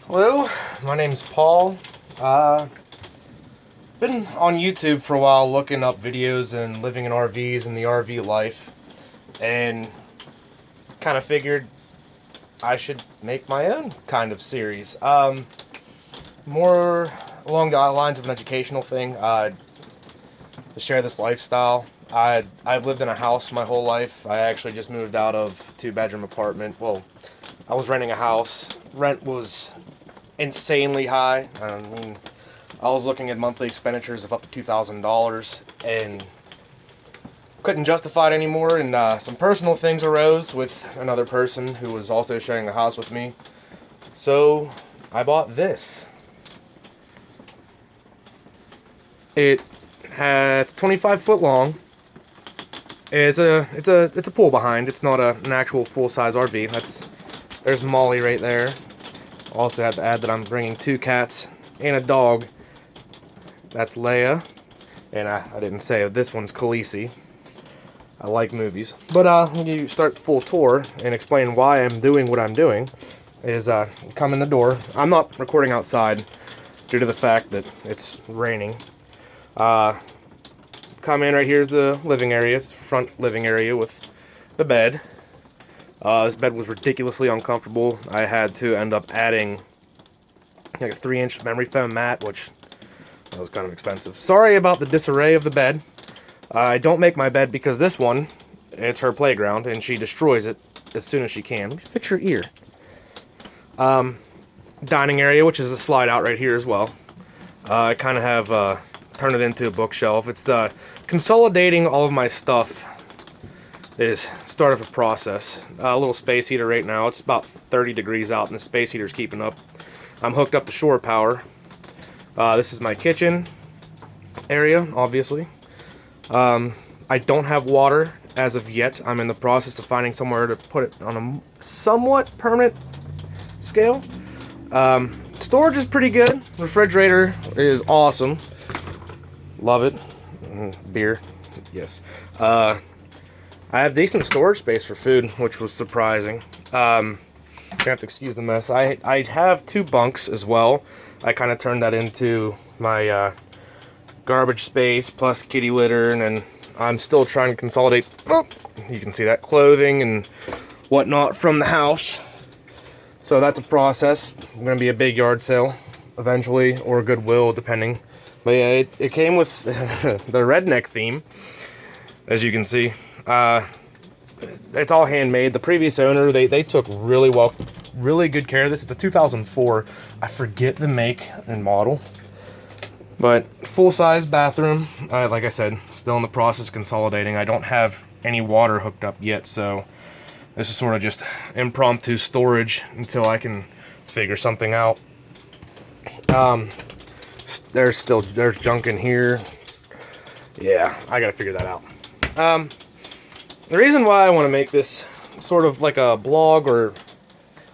Hello, my name's Paul. Uh, been on YouTube for a while looking up videos and living in RVs and the RV life, and kind of figured I should make my own kind of series. More along the lines of an educational thing, to share this lifestyle. I've lived in a house my whole life. I actually just moved out of a two-bedroom apartment. Well, I was renting a house. Rent was insanely high. I was looking at monthly expenditures of up to $2,000 and couldn't justify it anymore. And some personal things arose with another person who was also sharing the house with me. So I bought this. It's 25 foot long. It's a pool behind. It's not an actual full size RV. There's Molly right there. Also had to add that I'm bringing two cats and a dog. That's Leia, and I didn't say this one's Khaleesi. I like movies, but when you start the full tour and explain why I'm doing what I'm doing, is come in the door. I'm not recording outside due to the fact that it's raining. Come in right here's the living area. It's the front living area with the bed. This bed was ridiculously uncomfortable. I had to end up adding like a 3-inch memory foam mat, which that was kind of expensive. Sorry about the disarray of the bed. I don't make my bed because this one, it's her playground, and she destroys it as soon as she can. Let me fix your ear. Dining area, which is a slide out right here as well. I kind of have turned it into a bookshelf. It's consolidating all of my stuff is start of a process. A little space heater right now. It's about 30 degrees out, and the space heater's keeping up. I'm hooked up to shore power. This is my kitchen area, obviously. I don't have water as of yet. I'm in the process of finding somewhere to put it on a somewhat permanent scale. Storage is pretty good. Refrigerator is awesome. Love it. Beer, yes. I have decent storage space for food, which was surprising. You have to excuse the mess. I have 2 bunks as well. I kind of turned that into my garbage space plus kitty litter, and then I'm still trying to consolidate. Oh, you can see that clothing and whatnot from the house. So that's a process. It's gonna be a big yard sale eventually, or Goodwill, depending. But yeah, it came with the redneck theme, as you can see. It's all handmade. The previous owner, they took really good care of this. It's a 2004. I forget the make and model. But full-size bathroom. Like I said, still in the process of consolidating. I don't have any water hooked up yet, so this is sort of just impromptu storage until I can figure something out. There's junk in here. Yeah, I gotta figure that out. The reason why I want to make this sort of like a blog or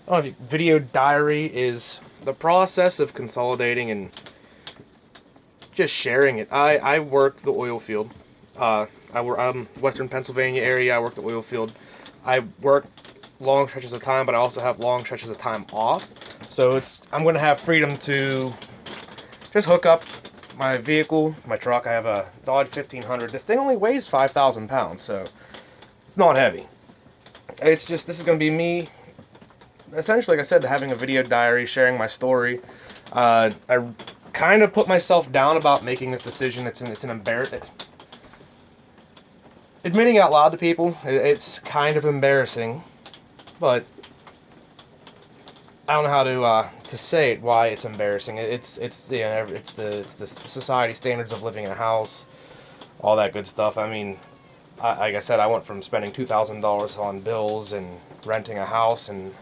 I don't know, video diary is the process of consolidating and just sharing it. I work the oil field. I'm Western Pennsylvania area. I work the oil field. I work long stretches of time, but I also have long stretches of time off. So I'm going to have freedom to just hook up my vehicle, my truck. I have a Dodge 1500. This thing only weighs 5,000 pounds, so it's not heavy. It's just, this is going to be me, essentially, like I said, having a video diary, sharing my story. I kind of put myself down about making this decision. It's an embarrassment. Admitting out loud to people, it's kind of embarrassing, but I don't know how to say it. Why it's embarrassing? It's the society standards of living in a house, all that good stuff. I mean, like I said, I went from spending $2,000 on bills and renting a house, and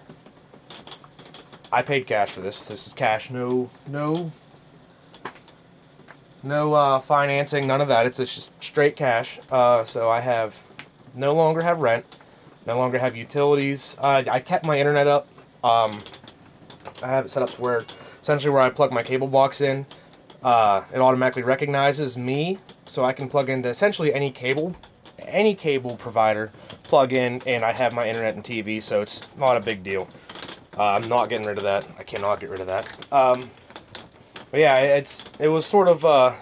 I paid cash for this. This is cash, no financing, none of that. It's just straight cash. So I no longer have rent, no longer have utilities. I kept my internet up. I have it set up to where essentially where I plug my cable box in, it automatically recognizes me, so I can plug into essentially any cable provider, plug in, and I have my internet and TV, so it's not a big deal. I'm not getting rid of that. I cannot get rid of that. But yeah, it was sort of a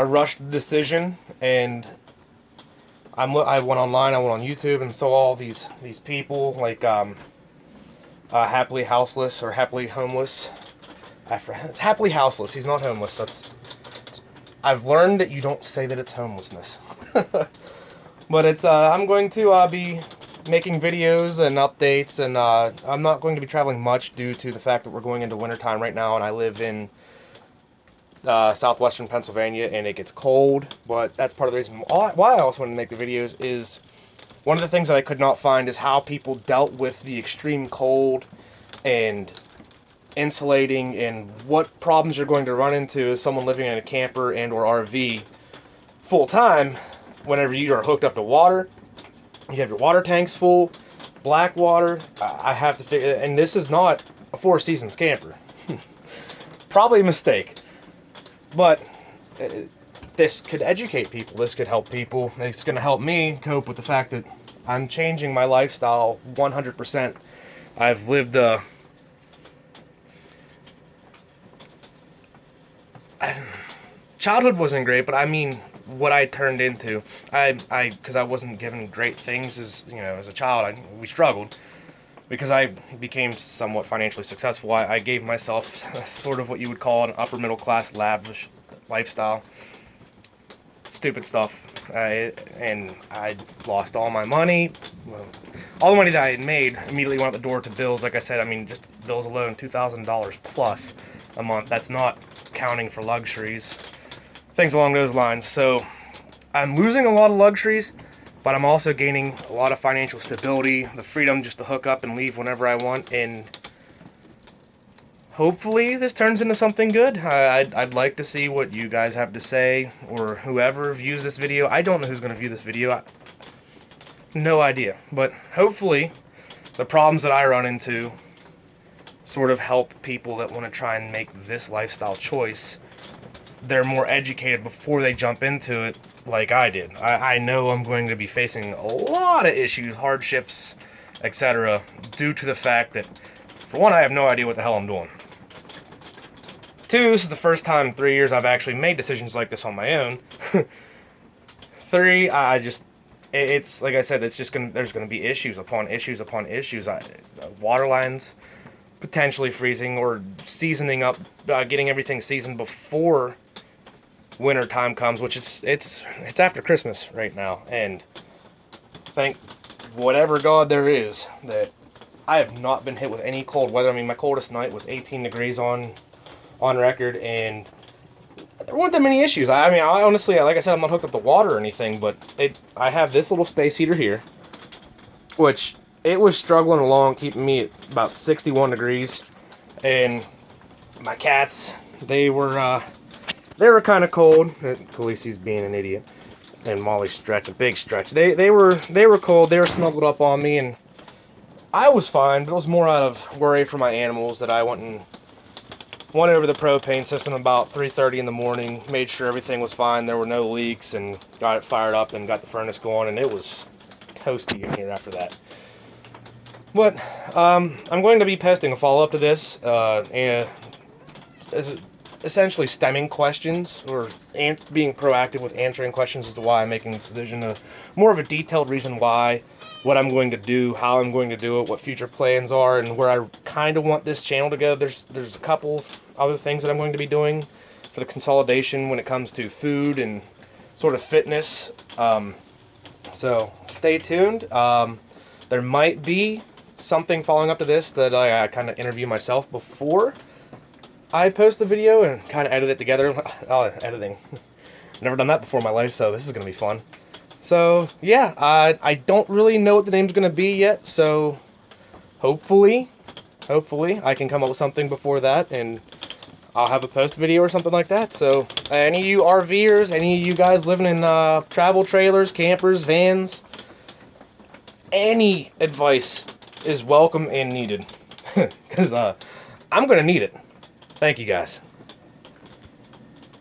rushed decision, and I went online, I went on YouTube, and saw all these people like happily houseless or happily homeless. It's happily houseless. He's not homeless. I've learned that you don't say that it's homelessness. But it's I'm going to be making videos and updates, and I'm not going to be traveling much due to the fact that we're going into wintertime right now, and I live in southwestern Pennsylvania, and it gets cold. But that's part of the reason why I also want to make the videos. Is one of the things that I could not find is how people dealt with the extreme cold and insulating, and what problems you're going to run into as someone living in a camper and or RV full time whenever you are hooked up to water. You have your water tanks full, black water. I have to figure, and this is not a Four Seasons camper. Probably a mistake. But this could educate people. This could help people. It's going to help me cope with the fact that I'm changing my lifestyle 100%. I've lived childhood wasn't great, but I mean what I turned into. Because I wasn't given great things as a child. We struggled. Because I became somewhat financially successful, I gave myself sort of what you would call an upper middle class lavish lifestyle. Stupid stuff. And I lost all my money. Well, all the money that I had made immediately went out the door to bills. Like I said, I mean, just bills alone, $2,000 plus a month. That's not counting for luxuries. Things along those lines. So I'm losing a lot of luxuries, but I'm also gaining a lot of financial stability, the freedom just to hook up and leave whenever I want, and hopefully this turns into something good. I'd like to see what you guys have to say, or whoever views this video. I don't know who's going to view this video. No idea. But hopefully the problems that I run into sort of help people that want to try and make this lifestyle choice. They're more educated before they jump into it, like I did. I know I'm going to be facing a lot of issues, hardships, etc., due to the fact that, for one, I have no idea what the hell I'm doing. Two, this is the first time in 3 years I've actually made decisions like this on my own. Three, it's like I said, there's gonna be issues upon issues upon issues. Water lines potentially freezing, or seasoning up, getting everything seasoned before winter time comes, which it's after Christmas right now, and thank whatever God there is that I have not been hit with any cold weather. I mean, my coldest night was 18 degrees on record, and there weren't that many issues. I mean, I honestly, like I said, I'm not hooked up to water or anything, but I have this little space heater here, which it was struggling along, keeping me at about 61 degrees, and my cats, they were kind of cold. Khaleesi's being an idiot, and Molly's Stretch, a big Stretch. They were cold. They were snuggled up on me, and I was fine. But it was more out of worry for my animals that I went over the propane system about 3:30 in the morning. Made sure everything was fine. There were no leaks, and got it fired up and got the furnace going, and it was toasty in here after that. But I'm going to be posting a follow-up to this, and essentially stemming questions, or being proactive with answering questions as to why I'm making this decision. More of a detailed reason why, what I'm going to do, how I'm going to do it, what future plans are, and where I kind of want this channel to go. There's a couple of other things that I'm going to be doing for the consolidation when it comes to food and sort of fitness. So stay tuned. There might be something following up to this that I kind of interview myself before I post the video and kind of edit it together. Editing. Never done that before in my life, so this is going to be fun. So, yeah, I don't really know what the name's going to be yet, so hopefully I can come up with something before that, and I'll have a post video or something like that. So, any of you RVers, any of you guys living in travel trailers, campers, vans, any advice is welcome and needed, because I'm going to need it. Thank you, guys.